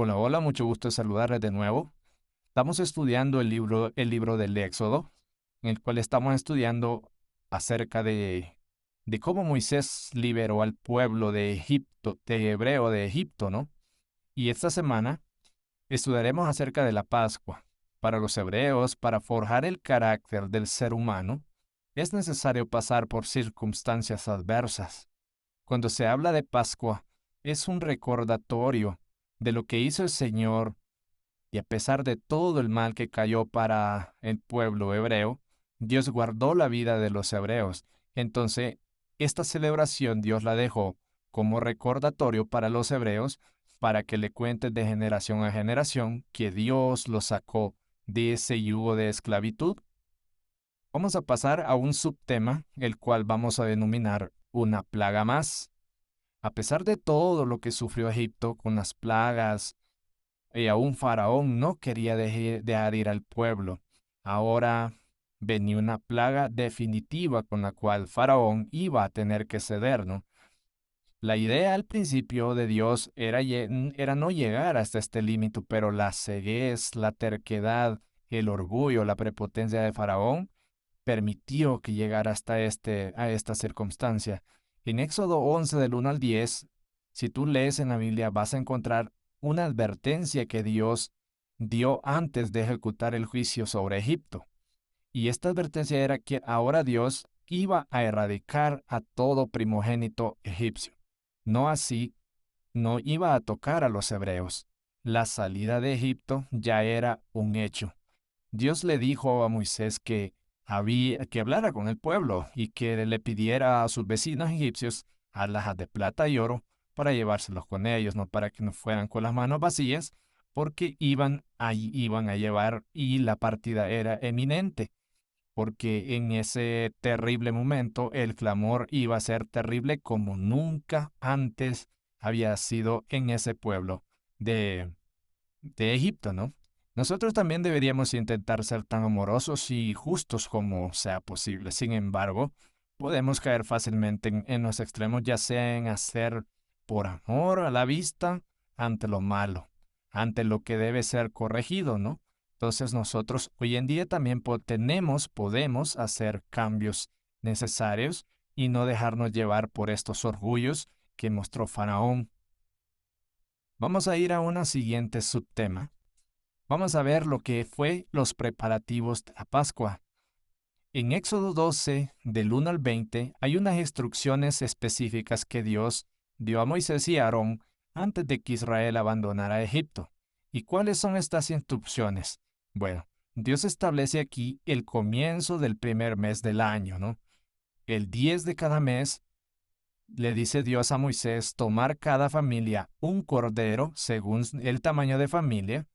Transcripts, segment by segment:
Hola, hola, mucho gusto en saludarles de nuevo. Estamos estudiando el libro del Éxodo, en el cual estamos estudiando acerca de cómo Moisés liberó al pueblo de Egipto, de hebreo de Egipto, ¿no? Y esta semana estudiaremos acerca de la Pascua. Para los hebreos, para forjar el carácter del ser humano, es necesario pasar por circunstancias adversas. Cuando se habla de Pascua, es un recordatorio de lo que hizo el Señor y a pesar de todo el mal que cayó para el pueblo hebreo, Dios guardó la vida de los hebreos. Entonces, esta celebración Dios la dejó como recordatorio para los hebreos, para que le cuenten de generación a generación que Dios los sacó de ese yugo de esclavitud. Vamos a pasar a un subtema, el cual vamos a denominar una plaga más. A pesar de todo lo que sufrió Egipto con las plagas, y aún Faraón no quería dejar ir al pueblo. Ahora venía una plaga definitiva con la cual Faraón iba a tener que ceder, ¿no? La idea al principio de Dios era no llegar hasta este límite, pero la ceguez, la terquedad, el orgullo, la prepotencia de Faraón permitió que llegara hasta a esta circunstancia. En Éxodo 11 del 1 al 10, si tú lees en la Biblia, vas a encontrar una advertencia que Dios dio antes de ejecutar el juicio sobre Egipto. Y esta advertencia era que ahora Dios iba a erradicar a todo primogénito egipcio. No así, no iba a tocar a los hebreos. La salida de Egipto ya era un hecho. Dios le dijo a Moisés que había que hablara con el pueblo y que le pidiera a sus vecinos egipcios alhajas de plata y oro para llevárselos con ellos, no para que no fueran con las manos vacías, porque iban a llevar y la partida era eminente, porque en ese terrible momento el clamor iba a ser terrible como nunca antes había sido en ese pueblo de Egipto, ¿no? Nosotros también deberíamos intentar ser tan amorosos y justos como sea posible. Sin embargo, podemos caer fácilmente en los extremos, ya sea en hacer por amor a la vista ante lo malo, ante lo que debe ser corregido, ¿no? Entonces nosotros hoy en día también podemos hacer cambios necesarios y no dejarnos llevar por estos orgullos que mostró Faraón. Vamos a ir a una siguiente subtema. Vamos a ver lo que fue los preparativos de la Pascua. En Éxodo 12, del 1 al 20, hay unas instrucciones específicas que Dios dio a Moisés y a Aarón antes de que Israel abandonara Egipto. ¿Y cuáles son estas instrucciones? Bueno, Dios establece aquí el comienzo del primer mes del año, ¿no? El 10 de cada mes le dice Dios a Moisés tomar cada familia un cordero según el tamaño de familia.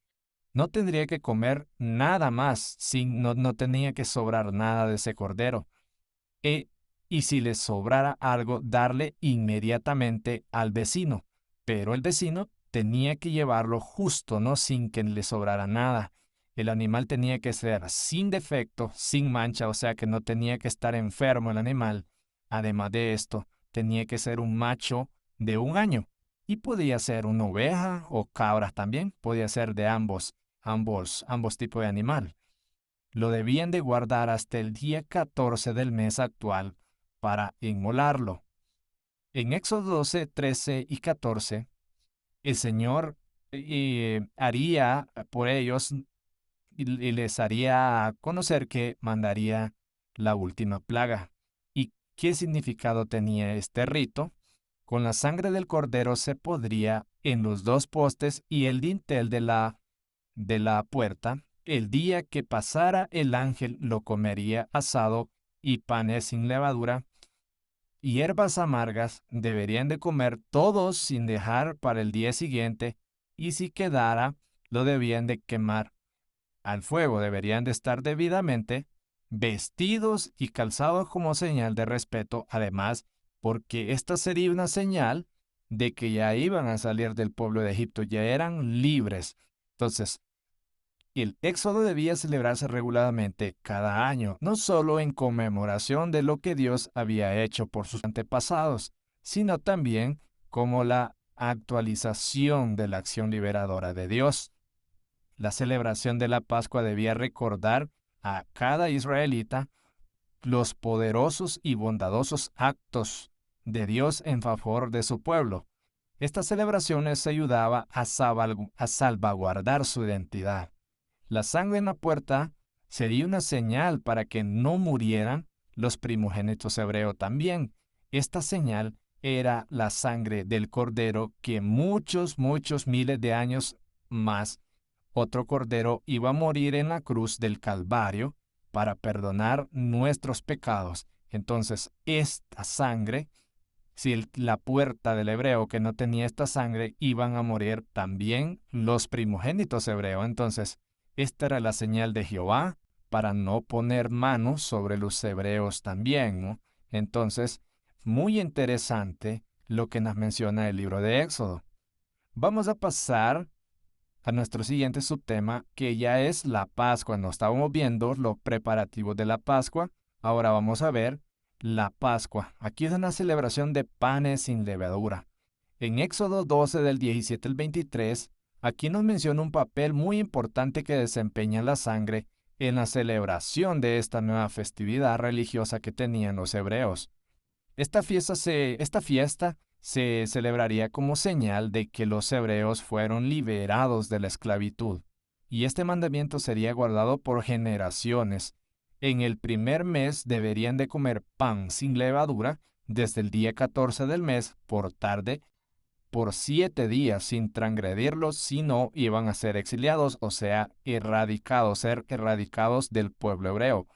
No tendría que comer nada más, no tenía que sobrar nada de ese cordero. E- y si le sobrara algo, darle inmediatamente al vecino. Pero el vecino tenía que llevarlo justo, no sin que le sobrara nada. El animal tenía que ser sin defecto, sin mancha, o sea que no tenía que estar enfermo el animal. Además de esto, tenía que ser un macho de 1 año. Y podía ser una oveja o cabras también, podía ser de ambos tipos de animal. Lo debían de guardar hasta el día 14 del mes actual para inmolarlo. En Éxodo 12, 13 y 14, el Señor haría por ellos y les haría conocer que mandaría la última plaga. ¿Y qué significado tenía este rito? Con la sangre del cordero se podría en los dos postes y el dintel de la puerta, el día que pasara el ángel lo comería asado y panes sin levadura, hierbas amargas deberían de comer todos sin dejar para el día siguiente, y si quedara, lo debían de quemar al fuego. Deberían de estar debidamente vestidos y calzados como señal de respeto, además, porque esta sería una señal de que ya iban a salir del pueblo de Egipto, ya eran libres. Entonces, el éxodo debía celebrarse regularmente cada año, no solo en conmemoración de lo que Dios había hecho por sus antepasados, sino también como la actualización de la acción liberadora de Dios. La celebración de la Pascua debía recordar a cada israelita los poderosos y bondadosos actos de Dios en favor de su pueblo. Estas celebraciones ayudaban a salvaguardar su identidad. La sangre en la puerta sería una señal para que no murieran los primogénitos hebreos también. Esta señal era la sangre del cordero que muchos miles de años más, otro cordero iba a morir en la cruz del Calvario para perdonar nuestros pecados. Entonces, esta sangre, si la puerta del hebreo que no tenía esta sangre, iban a morir también los primogénitos hebreos. Entonces, esta era la señal de Jehová para no poner manos sobre los hebreos también, ¿no? Entonces, muy interesante lo que nos menciona el libro de Éxodo. Vamos a pasar a nuestro siguiente subtema, que ya es la Pascua. Nos estábamos viendo los preparativos de la Pascua. Ahora vamos a ver la Pascua. Aquí es una celebración de panes sin levadura. En Éxodo 12 del 17 al 23, aquí nos menciona un papel muy importante que desempeña la sangre en la celebración de esta nueva festividad religiosa que tenían los hebreos. Esta fiesta se celebraría como señal de que los hebreos fueron liberados de la esclavitud, y este mandamiento sería guardado por generaciones. En el primer mes deberían de comer pan sin levadura desde el día 14 del mes por tarde, por 7 días sin transgredirlos, si no iban a ser exiliados, o sea, ser erradicados del pueblo hebreo.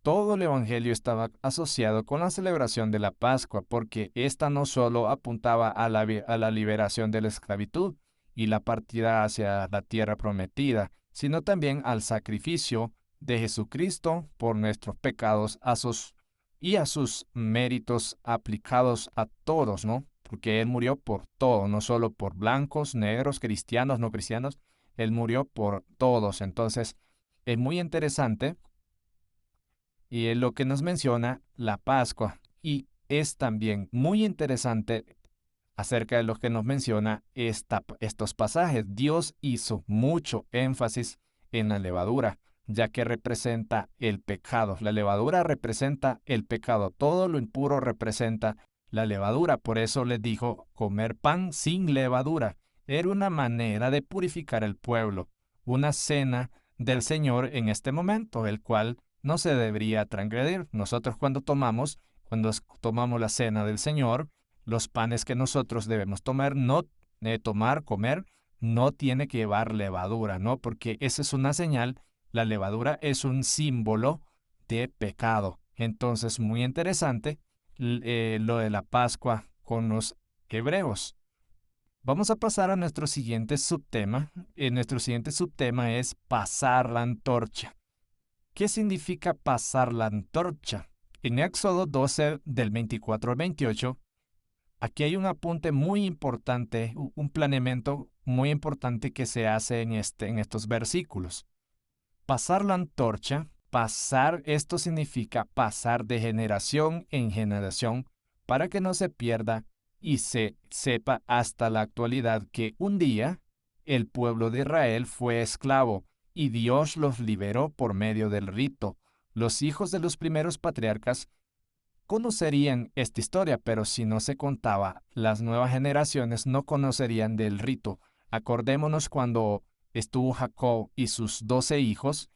Todo el Evangelio estaba asociado con la celebración de la Pascua, porque ésta no solo apuntaba a la liberación de la esclavitud y la partida hacia la tierra prometida, sino también al sacrificio de Jesucristo por nuestros pecados y a sus méritos aplicados a todos, ¿no? Porque Él murió por todo, no solo por blancos, negros, cristianos, no cristianos, Él murió por todos. Entonces, es muy interesante. Y es lo que nos menciona la Pascua. Y es también muy interesante acerca de lo que nos menciona estos pasajes. Dios hizo mucho énfasis en la levadura, ya que representa el pecado. La levadura representa el pecado. Todo lo impuro representa la levadura. Por eso les dijo comer pan sin levadura. Era una manera de purificar el pueblo, una cena del Señor en este momento, el cual no se debería transgredir. Nosotros cuando tomamos la cena del Señor, los panes que nosotros debemos comer, comer, no tiene que llevar levadura, ¿no? Porque esa es una señal, la levadura es un símbolo de pecado. Entonces, muy interesante lo de la Pascua con los hebreos. Vamos a pasar a nuestro siguiente subtema. Nuestro siguiente subtema es pasar la antorcha. ¿Qué significa pasar la antorcha? En Éxodo 12, del 24 al 28, aquí hay un apunte muy importante, un planeamiento muy importante que se hace en estos versículos. Pasar la antorcha, esto significa pasar de generación en generación para que no se pierda y se sepa hasta la actualidad que un día el pueblo de Israel fue esclavo y Dios los liberó por medio del rito. Los hijos de los primeros patriarcas conocerían esta historia, pero si no se contaba, las nuevas generaciones no conocerían del rito. Acordémonos cuando estuvo Jacob y sus 12 hijos,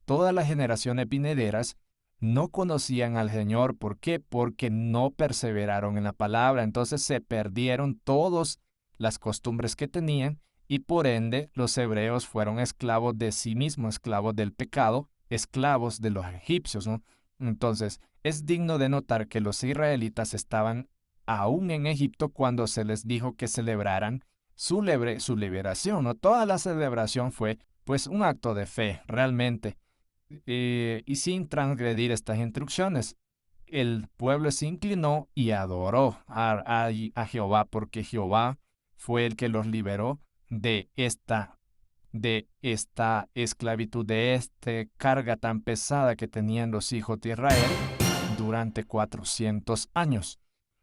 todas las generaciones venideras no conocían al Señor. ¿Por qué? Porque no perseveraron en la palabra. Entonces se perdieron todas las costumbres que tenían y por ende los hebreos fueron esclavos de sí mismos, esclavos del pecado, esclavos de los egipcios, ¿no? Entonces es digno de notar que los israelitas estaban aún en Egipto cuando se les dijo que celebraran su liberación, ¿no? Toda la celebración fue pues un acto de fe, realmente. Y sin transgredir estas instrucciones, el pueblo se inclinó y adoró a Jehová, porque Jehová fue el que los liberó de esta esclavitud, de esta carga tan pesada que tenían los hijos de Israel durante 400 años.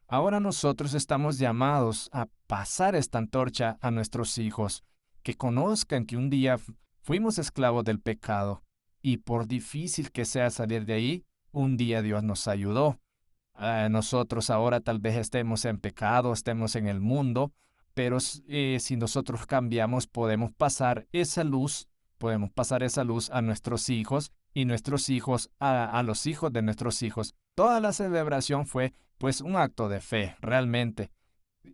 Ahora nosotros estamos llamados a pasar esta antorcha a nuestros hijos, que conozcan que un día fuimos esclavos del pecado y por difícil que sea salir de ahí, un día Dios nos ayudó. Nosotros ahora tal vez estemos en pecado, estemos en el mundo, pero si nosotros cambiamos, podemos pasar esa luz a nuestros hijos y nuestros hijos a los hijos de nuestros hijos. Toda la celebración fue pues un acto de fe, realmente,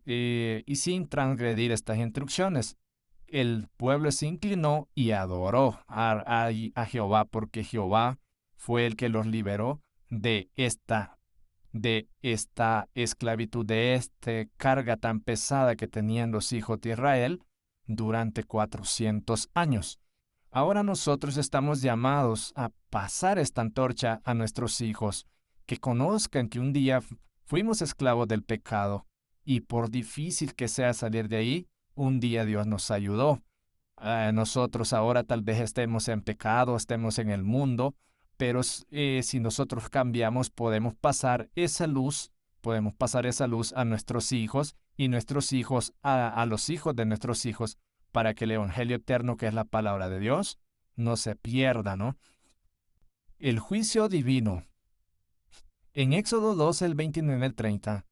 y sin transgredir estas instrucciones. El pueblo se inclinó y adoró a Jehová, porque Jehová fue el que los liberó de esta esclavitud, de esta carga tan pesada que tenían los hijos de Israel durante 400 años. Ahora nosotros estamos llamados a pasar esta antorcha a nuestros hijos, que conozcan que un día fuimos esclavos del pecado y por difícil que sea salir de ahí, un día Dios nos ayudó. Nosotros ahora tal vez estemos en pecado, estemos en el mundo, pero si nosotros cambiamos, podemos pasar esa luz a nuestros hijos y nuestros hijos a los hijos de nuestros hijos, para que el Evangelio eterno, que es la palabra de Dios, no se pierda, ¿no? El juicio divino. En Éxodo 12, el 29 al 30,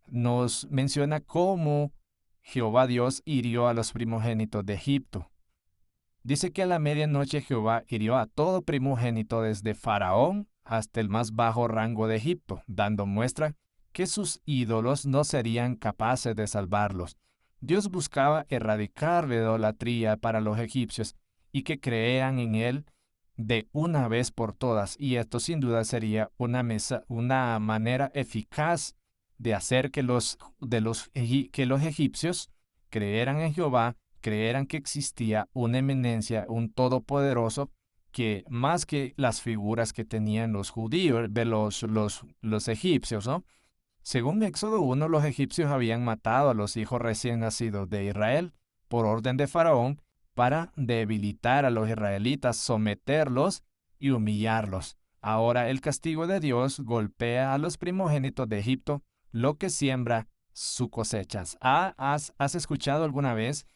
nos menciona cómo Jehová Dios hirió a los primogénitos de Egipto. Dice que a la medianoche Jehová hirió a todo primogénito desde Faraón hasta el más bajo rango de Egipto, dando muestra que sus ídolos no serían capaces de salvarlos. Dios buscaba erradicar la idolatría para los egipcios y que crean en él de una vez por todas, y esto sin duda sería una manera eficaz de hacer que los egipcios creyeran en Jehová, creyeran que existía una eminencia, un todopoderoso, que más que las figuras que tenían los judíos, de los egipcios, ¿no? Según Éxodo 1, los egipcios habían matado a los hijos recién nacidos de Israel por orden de Faraón para debilitar a los israelitas, someterlos y humillarlos. Ahora el castigo de Dios golpea a los primogénitos de Egipto, lo que siembra su cosechas. ¿Has escuchado alguna vez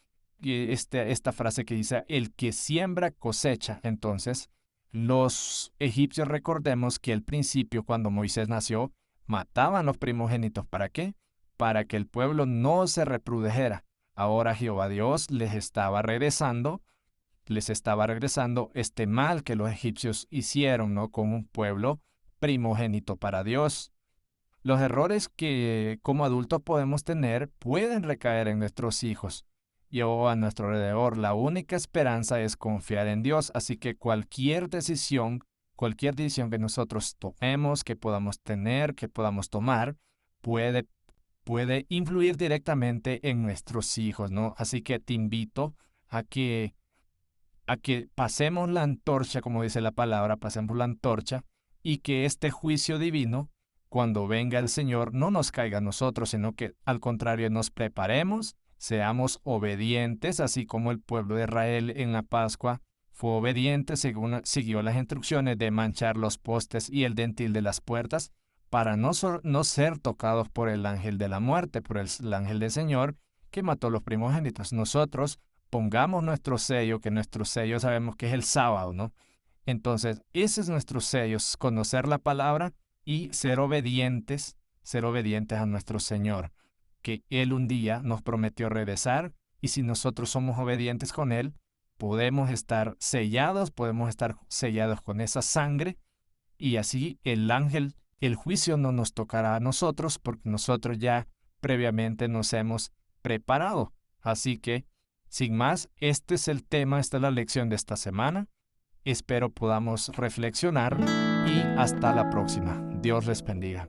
esta frase que dice, el que siembra cosecha? Entonces, los egipcios, recordemos que al principio, cuando Moisés nació, mataban los primogénitos. ¿Para qué? Para que el pueblo no se reprodujera. Ahora Jehová Dios les estaba regresando este mal que los egipcios hicieron, ¿no? Con un pueblo primogénito para Dios. Los errores que como adultos podemos tener pueden recaer en nuestros hijos y o a nuestro alrededor. La única esperanza es confiar en Dios, así que cualquier decisión que nosotros tomemos, que podamos tener, que podamos tomar, puede influir directamente en nuestros hijos, ¿no? Así que te invito a que pasemos la antorcha, como dice la palabra, pasemos la antorcha, y que este juicio divino, cuando venga el Señor, no nos caiga a nosotros, sino que al contrario nos preparemos, seamos obedientes, así como el pueblo de Israel en la Pascua fue obediente, siguió las instrucciones de manchar los postes y el dentil de las puertas, para no ser tocados por el ángel de la muerte, por el ángel del Señor, que mató a los primogénitos. Nosotros pongamos nuestro sello, que nuestro sello sabemos que es el sábado, ¿no? Entonces, ese es nuestro sello, es conocer la palabra y ser obedientes a nuestro Señor, que Él un día nos prometió regresar, y si nosotros somos obedientes con Él, podemos estar sellados con esa sangre, y así el juicio no nos tocará a nosotros, porque nosotros ya previamente nos hemos preparado. Así que, sin más, este es el tema, esta es la lección de esta semana. Espero podamos reflexionar y hasta la próxima. Dios les bendiga.